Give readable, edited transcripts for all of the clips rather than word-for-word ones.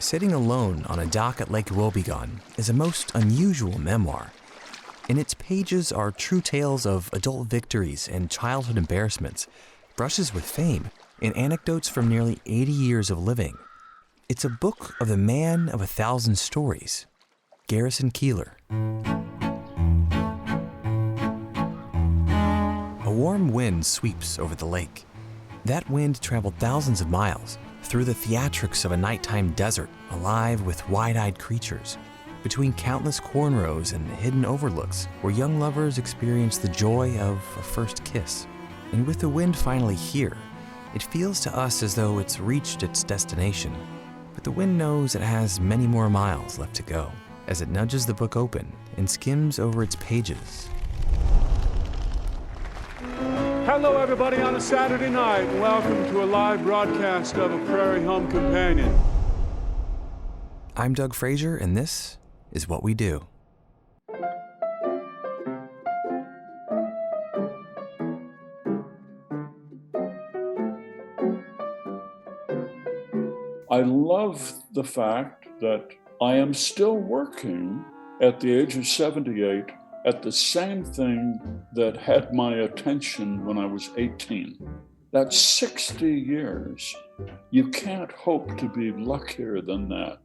Sitting alone on a dock at Lake Wobegon is a most unusual memoir. In its pages are true tales of adult victories and childhood embarrassments, brushes with fame, and anecdotes from nearly 80 years of living. It's a book of the man of 1,000 stories, Garrison Keillor. A warm wind sweeps over the lake. That wind traveled thousands of miles through the theatrics of a nighttime desert, alive with wide-eyed creatures, between countless cornrows and hidden overlooks where young lovers experience the joy of a first kiss. And with the wind finally here, it feels to us as though it's reached its destination. But the wind knows it has many more miles left to go as it nudges the book open and skims over its pages. Hello, everybody, on a Saturday night. Welcome to a live broadcast of A Prairie Home Companion. I'm Doug Frazier, and this is What We Do. I love the fact that I am still working at the age of 78 at the same thing that had my attention when I was 18. That's 60 years. You can't hope to be luckier than that.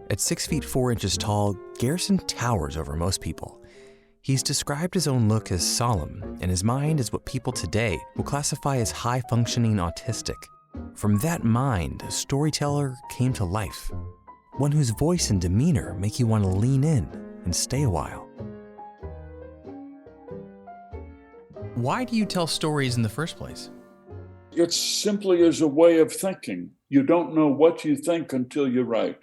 At 6 feet 4 inches tall, Garrison towers over most people. He's described his own look as solemn, and his mind is what people today will classify as high-functioning autistic. From that mind, a storyteller came to life, one whose voice and demeanor make you want to lean in and stay a while. Why do you tell stories in the first place? It simply is a way of thinking. You don't know what you think until you write.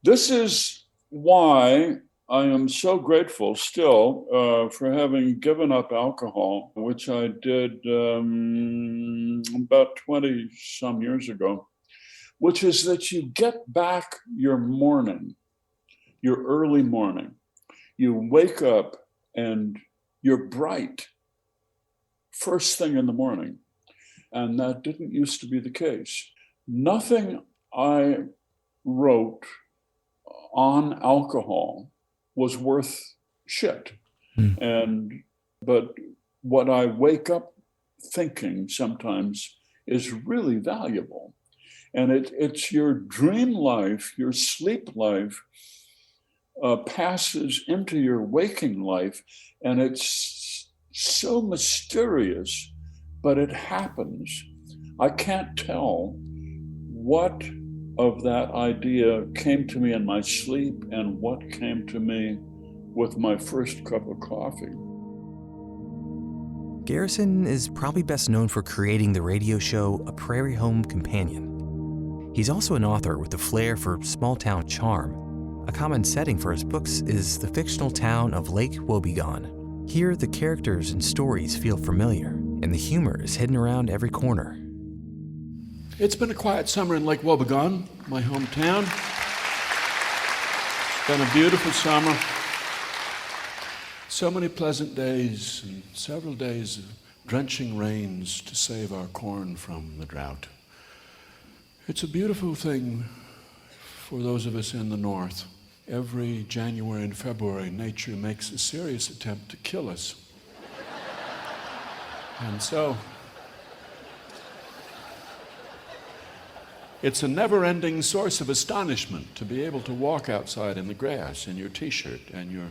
This is why I am so grateful still for having given up alcohol, which I did about 20 some years ago, which is that you get back your morning, your early morning. You wake up and you're bright first thing in the morning. And that didn't used to be the case. Nothing I wrote on alcohol was worth shit. But what I wake up thinking sometimes is really valuable. And it's your dream life, your sleep life passes into your waking life, and it's so mysterious, but it happens. I can't tell what of that idea came to me in my sleep and what came to me with my first cup of coffee. Garrison is probably best known for creating the radio show A Prairie Home Companion. He's also an author with a flair for small-town charm. A common setting for his books is the fictional town of Lake Wobegon. Here, the characters and stories feel familiar, and the humor is hidden around every corner. It's been a quiet summer in Lake Wobegon, my hometown. It's been a beautiful summer. So many pleasant days and several days of drenching rains to save our corn from the drought. It's a beautiful thing for those of us in the north. Every January and February, nature makes a serious attempt to kill us. And so, it's a never-ending source of astonishment to be able to walk outside in the grass in your t-shirt and your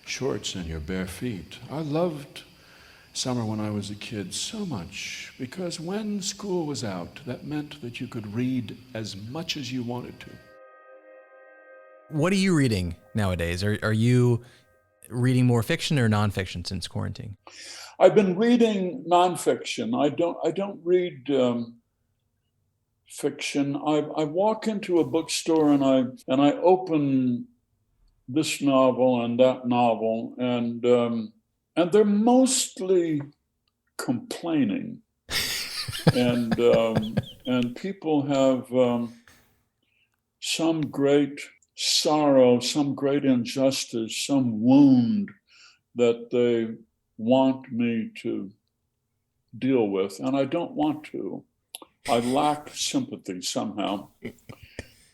shorts and your bare feet. I loved summer when I was a kid so much because when school was out, that meant that you could read as much as you wanted to. What are you reading nowadays? Are you reading more fiction or nonfiction since quarantine? I've been reading nonfiction. I don't read fiction. I walk into a bookstore and I open this novel and that novel, and they're mostly complaining, and people have some great sorrow, some great injustice, some wound that they want me to deal with, and I don't want to. I lack sympathy somehow.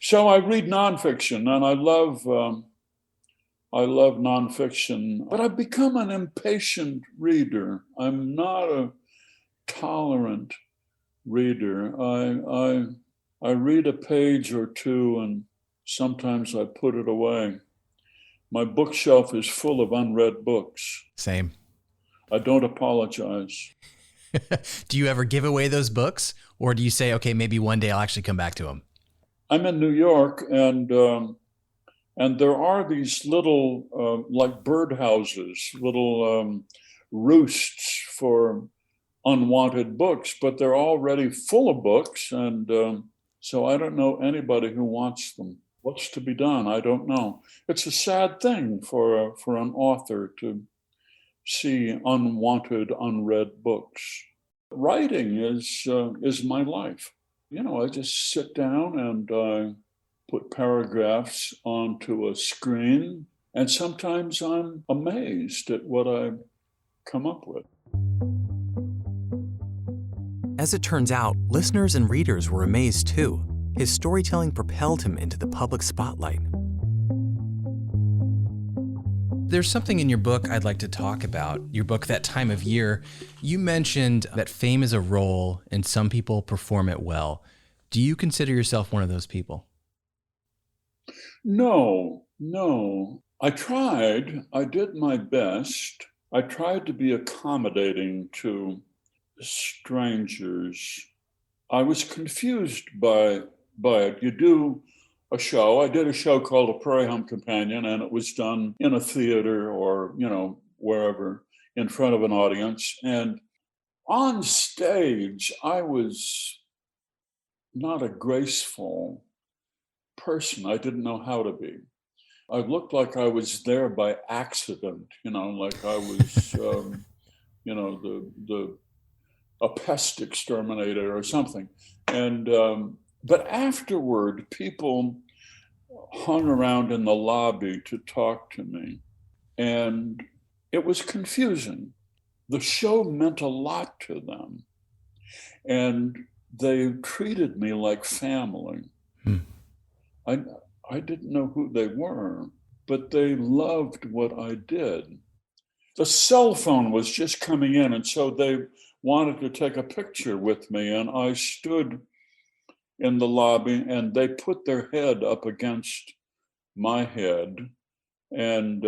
So I read nonfiction, and I love nonfiction, but I've become an impatient reader. I'm not a tolerant reader. I read a page or two, and sometimes I put it away. My bookshelf is full of unread books. Same. I don't apologize. Do you ever give away those books, or do you say, okay, maybe one day I'll actually come back to them? I'm in New York, and there are these little like birdhouses, little roosts for unwanted books, but they're already full of books, and so I don't know anybody who wants them. What's to be done? I don't know. It's a sad thing for an author to see unwanted, unread books. Writing is my life. You know, I just sit down and I put paragraphs onto a screen, and sometimes I'm amazed at what I come up with. As it turns out, listeners and readers were amazed too. His storytelling propelled him into the public spotlight. There's something in your book I'd like to talk about. Your book, That Time of Year. You mentioned that fame is a role and some people perform it well. Do you consider yourself one of those people? No. I tried. I did my best. I tried to be accommodating to strangers. I was confused by it. You do a show. I did a show called A Prairie Home Companion, and it was done in a theater or, wherever, in front of an audience. And on stage, I was not a graceful person. I didn't know how to be. I looked like I was there by accident, like I was, a pest exterminator or something. And but afterward, people hung around in the lobby to talk to me, and it was confusing. The show meant a lot to them, and they treated me like family. I didn't know who they were, but they loved what I did. The cell phone was just coming in, and so they wanted to take a picture with me, and I stood in the lobby, and they put their head up against my head, and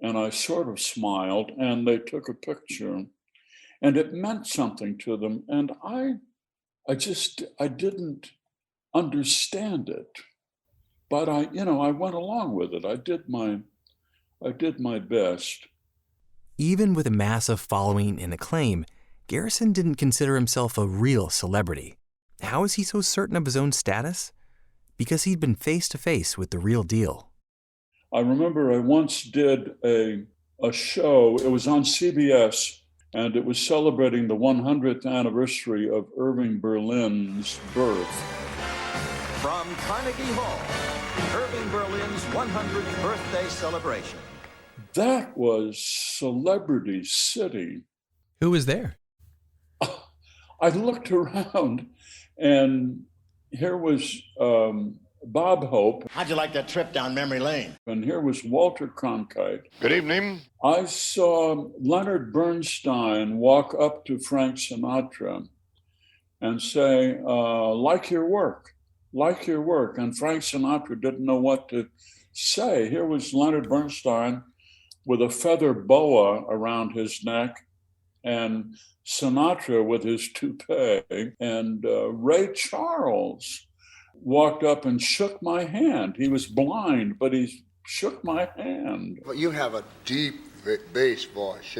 I sort of smiled, and they took a picture, and it meant something to them, and I didn't understand it, but I went along with it. I did my best. Even with a massive following and acclaim, Garrison didn't consider himself a real celebrity. How is he so certain of his own status? Because he'd been face to face with the real deal. I remember I once did a show. It was on CBS, and it was celebrating the 100th anniversary of Irving Berlin's birth. From Carnegie Hall, Irving Berlin's 100th birthday celebration. That was Celebrity City. Who was there? I looked around, and here was Bob Hope. How'd you like that trip down memory lane? And here was Walter Cronkite. Good evening. I saw Leonard Bernstein walk up to Frank Sinatra and say, like your work. And Frank Sinatra didn't know what to say. Here was Leonard Bernstein with a feather boa around his neck, and Sinatra with his toupee, and Ray Charles walked up and shook my hand. He was blind, but he shook my hand. Well, you have a deep bass voice,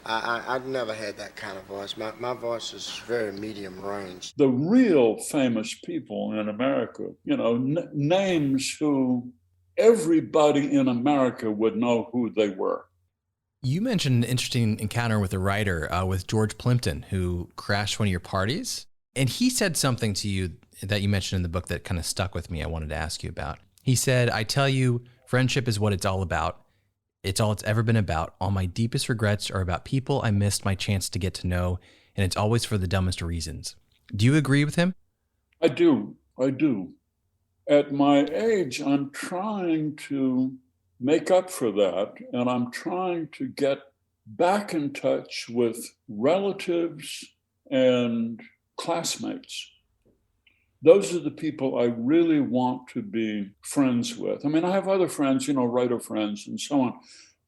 I've never had that kind of voice. My voice is very medium range. The real famous people in America, names who everybody in America would know who they were. You mentioned an interesting encounter with a writer, with George Plimpton, who crashed one of your parties. And he said something to you that you mentioned in the book that kind of stuck with me. I wanted to ask you about. He said, I tell you, friendship is what it's all about. It's all it's ever been about. All my deepest regrets are about people I missed my chance to get to know, and it's always for the dumbest reasons. Do you agree with him? I do. at my age, I'm trying to make up for that, and I'm trying to get back in touch with relatives and classmates. Those are the people I really want to be friends with. I mean, I have other friends, writer friends and so on,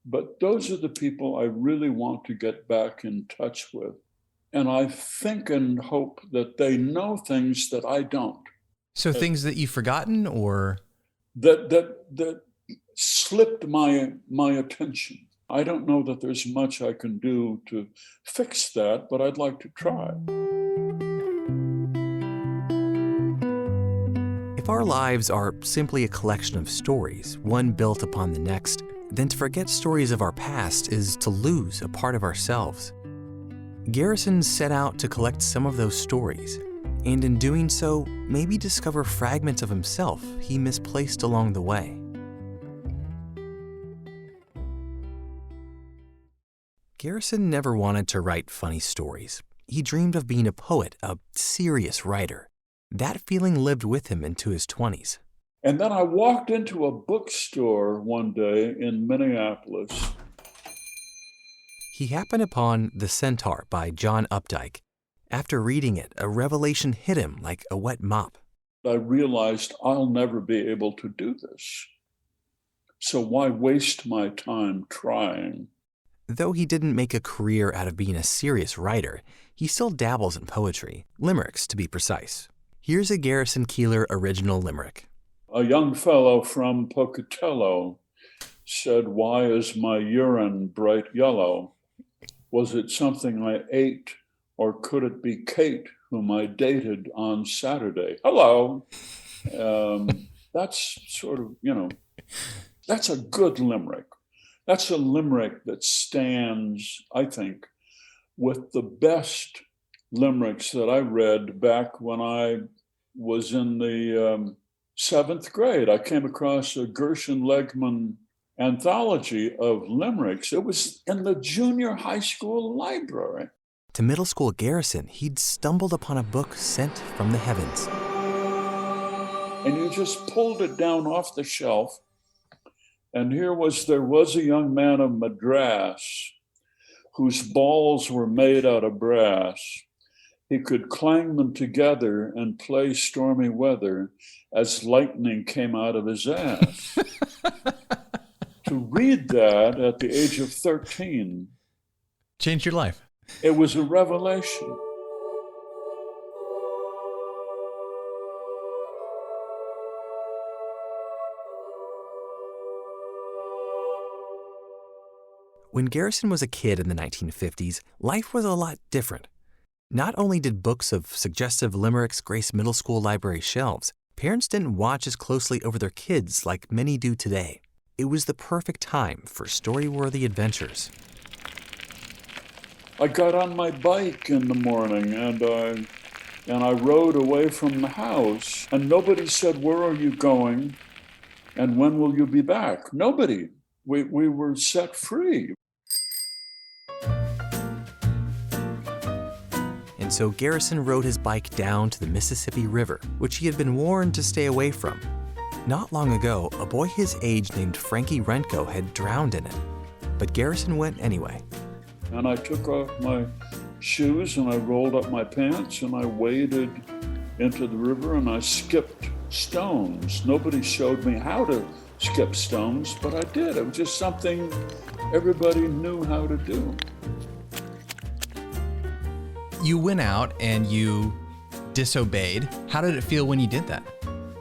but those are the people I really want to get back in touch with. And I think and hope that they know things that I don't. So things that you've forgotten, or that slipped my attention. I don't know that there's much I can do to fix that, but I'd like to try. if our lives are simply a collection of stories, one built upon the next, then to forget stories of our past is to lose a part of ourselves. Garrison set out to collect some of those stories, and in doing so, maybe discover fragments of himself he misplaced along the way. Garrison never wanted to write funny stories. He dreamed of being a poet, a serious writer. That feeling lived with him into his 20s. And then I walked into a bookstore one day in Minneapolis. He happened upon The Centaur by John Updike. After reading it, a revelation hit him like a wet mop. I realized I'll never be able to do this. So why waste my time trying? Though he didn't make a career out of being a serious writer, he still dabbles in poetry, limericks to be precise. Here's a Garrison Keillor original limerick. A young fellow from Pocatello said, "Why is my urine bright yellow? Was it something I ate, or could it be Kate, whom I dated on Saturday?" Hello. That's sort of, that's a good limerick. That's a limerick that stands, I think, with the best limericks that I read back when I was in the 7th grade. I came across a Gershon Legman anthology of limericks. It was in the junior high school library. To middle school Garrison, he'd stumbled upon a book sent from the heavens. And you just pulled it down off the shelf. And there was a young man of Madras whose balls were made out of brass. He could clang them together and play stormy weather as lightning came out of his ass. To read that at the age of 13. Changed your life. It was a revelation. When Garrison was a kid in the 1950s, life was a lot different. Not only did books of suggestive limericks grace middle school library shelves, parents didn't watch as closely over their kids like many do today. It was the perfect time for story-worthy adventures. I got on my bike in the morning and I rode away from the house, and nobody said, "Where are you going? And when will you be back?" Nobody. We were set free. And so Garrison rode his bike down to the Mississippi River, which he had been warned to stay away from. Not long ago, a boy his age named Frankie Renko had drowned in it, but Garrison went anyway. And I took off my shoes and I rolled up my pants and I waded into the river and I skipped stones. Nobody showed me how to skip stones, but I did. It was just something everybody knew how to do. You went out and you disobeyed. How did it feel when you did that?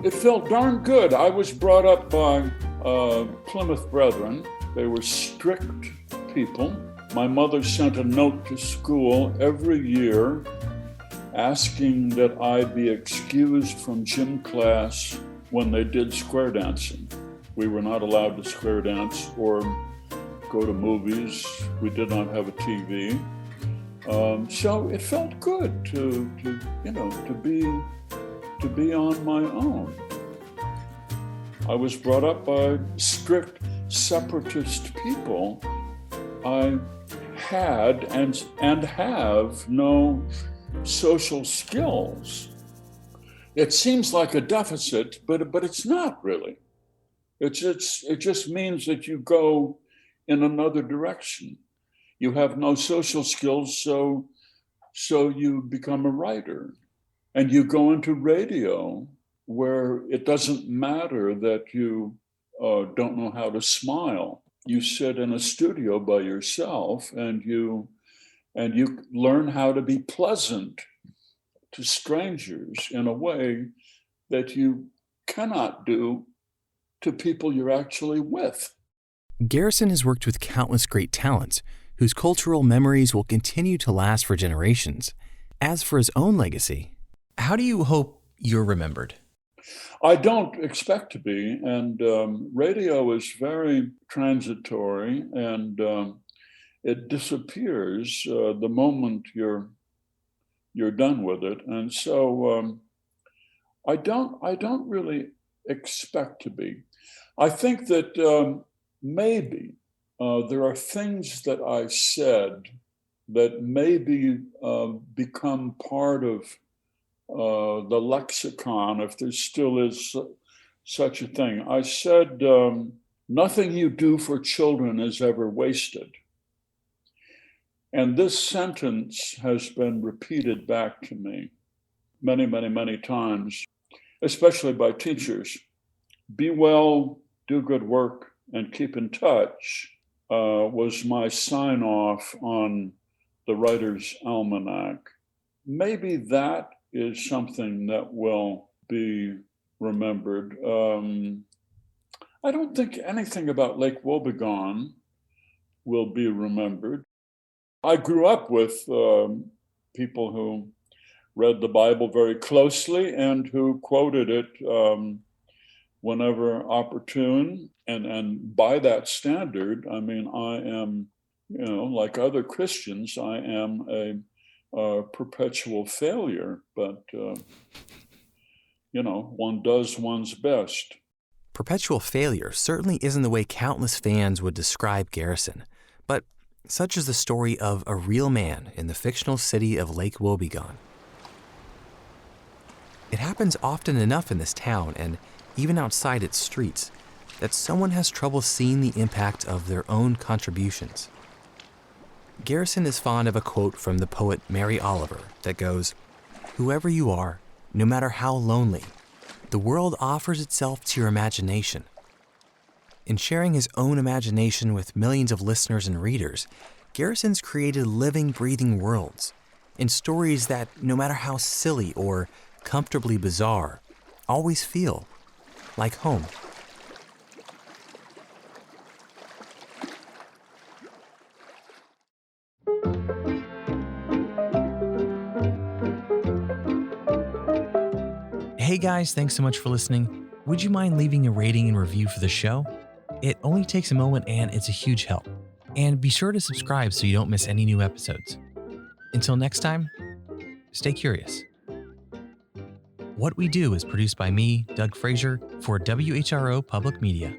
It felt darn good. I was brought up by Plymouth Brethren. They were strict people. My mother sent a note to school every year asking that I be excused from gym class when they did square dancing. We were not allowed to square dance or go to movies. We did not have a TV. So it felt good to be on my own. I was brought up by strict separatist people. I had and have no social skills. It seems like a deficit, but it's not really. It just means that you go in another direction. You have no social skills, so you become a writer, and you go into radio where it doesn't matter that you don't know how to smile. You sit in a studio by yourself, and you learn how to be pleasant to strangers in a way that you cannot do to people you're actually with. Garrison has worked with countless great talents whose cultural memories will continue to last for generations. As for his own legacy, how do you hope you're remembered? I don't expect to be, and radio is very transitory, and it disappears the moment you're done with it, and so I don't really expect to be. I think that maybe there are things that I said that maybe become part of the lexicon, if there still is such a thing. I said, nothing you do for children is ever wasted. And this sentence has been repeated back to me many, many, many times, especially by teachers. Be well, do good work, and keep in touch was my sign off on the Writer's Almanac. Maybe that is something that will be remembered. I don't think anything about Lake Wobegon will be remembered. I grew up with people who read the Bible very closely and who quoted it whenever opportune. And by that standard, I mean, I am, like other Christians, I am a perpetual failure, but, one does one's best. Perpetual failure certainly isn't the way countless fans would describe Garrison, but such is the story of a real man in the fictional city of Lake Wobegon. It happens often enough in this town and even outside its streets that someone has trouble seeing the impact of their own contributions. Garrison is fond of a quote from the poet Mary Oliver that goes, "Whoever you are, no matter how lonely, the world offers itself to your imagination." In sharing his own imagination with millions of listeners and readers, Garrison's created living, breathing worlds and stories that, no matter how silly or comfortably bizarre, always feel like home. Hey guys, thanks so much for listening. Would you mind leaving a rating and review for the show? It only takes a moment and it's a huge help. And be sure to subscribe so you don't miss any new episodes. Until next time, stay curious. What We Do is produced by me, Doug Frazier, for WHRO Public Media.